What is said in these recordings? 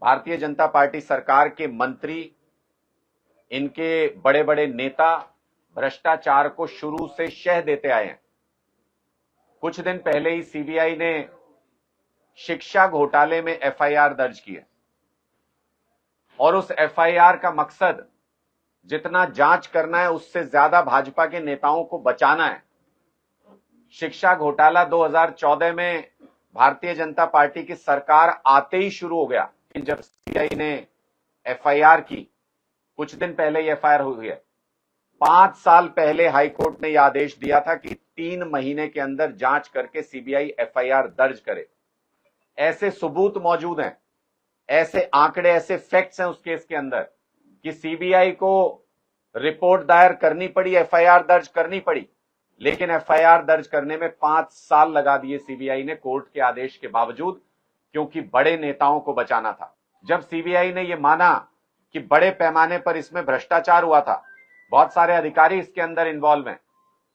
Bharatiya Janata party सरकार के मंत्री, इनके बड़े बड़े नेता भ्रष्टाचार को शुरू से शह देते आए हैं। कुछ दिन पहले ही सीबीआई ने शिक्षा घोटाले में एफआईआर दर्ज की है और उस एफआईआर का मकसद जितना जांच करना है उससे ज्यादा भाजपा के नेताओं को बचाना है। शिक्षा घोटाला 2014 में भारतीय जनता पार्टी की सरकार आते ही शुरू हो गया। जब सीबीआई ने एफआईआर की, कुछ दिन पहले ही एफआईआर हुई है, 5 साल पहले हाईकोर्ट ने यह आदेश दिया था कि 3 महीने के अंदर जांच करके सीबीआई एफआईआर दर्ज करे। ऐसे सबूत मौजूद हैं, ऐसे आंकड़े, ऐसे फैक्ट्स हैं उस केस के अंदर कि सीबीआई को रिपोर्ट दायर करनी पड़ी, एफआईआर दर्ज करनी पड़ी, लेकिन एफआईआर दर्ज करने में 5 साल लगा दिए सीबीआई ने कोर्ट के आदेश के बावजूद, क्योंकि बड़े नेताओं को बचाना था। जब सीबीआई ने यह माना कि बड़े पैमाने पर इसमें भ्रष्टाचार हुआ था, बहुत सारे अधिकारी इसके अंदर इन्वॉल्व हैं,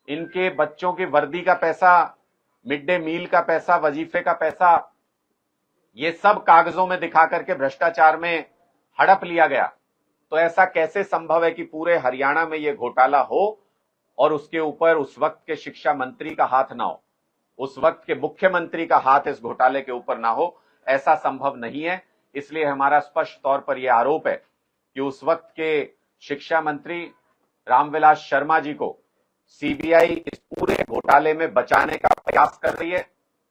इनके बच्चों की वर्दी का पैसा, मिड डे मील का पैसा, वजीफे का पैसा, ये सब कागजों में दिखा करके भ्रष्टाचार में हड़प लिया गया, तो ऐसा कैसे संभव है कि पूरे हरियाणा में यह घोटाला हो और उसके ऊपर उस वक्त के शिक्षा मंत्री का हाथ ना हो, उस वक्त के मुख्यमंत्री का हाथ इस घोटाले के ऊपर ना हो? ऐसा संभव नहीं है। इसलिए हमारा स्पष्ट तौर पर यह आरोप है कि उस वक्त के शिक्षा मंत्री रामविलास शर्मा जी को सीबीआई इस पूरे घोटाले में बचाने का प्रयास कर रही है।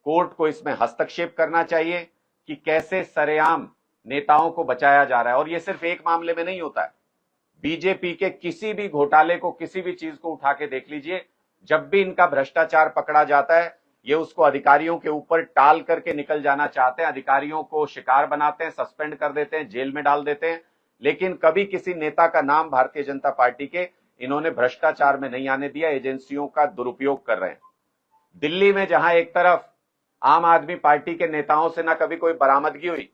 कोर्ट को इसमें हस्तक्षेप करना चाहिए कि कैसे सरेआम नेताओं को बचाया जा रहा है। और यह सिर्फ एक मामले में नहीं होता है, बीजेपी के किसी भी घोटाले को, किसी भी चीज को उठा के देख लीजिए, जब भी इनका भ्रष्टाचार पकड़ा जाता है, ये उसको अधिकारियों के ऊपर टाल करके निकल जाना चाहते हैं, अधिकारियों को शिकार बनाते हैं, सस्पेंड कर देते हैं, जेल में डाल देते हैं, लेकिन कभी किसी नेता का नाम भारतीय जनता पार्टी के इन्होंने भ्रष्टाचार में नहीं आने दिया। एजेंसियों का दुरुपयोग कर रहे हैं। दिल्ली में जहां एक तरफ आम आदमी पार्टी के नेताओं से ना कभी कोई बरामदगी हुई,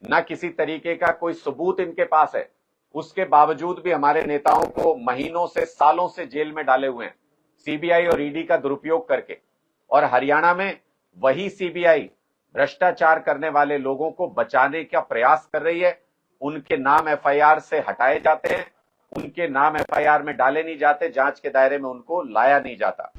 ना किसी तरीके का कोई सबूत इनके पास है, उसके बावजूद भी हमारे नेताओं को महीनों से, सालों से जेल में डाले हुए हैं सीबीआई और ईडी का दुरुपयोग करके। और हरियाणा में वही सीबीआई भ्रष्टाचार करने वाले लोगों को बचाने का प्रयास कर रही है। उनके नाम एफआईआर से हटाए जाते हैं, उनके नाम एफआईआर में डाले नहीं जाते, जांच के दायरे में उनको लाया नहीं जाता।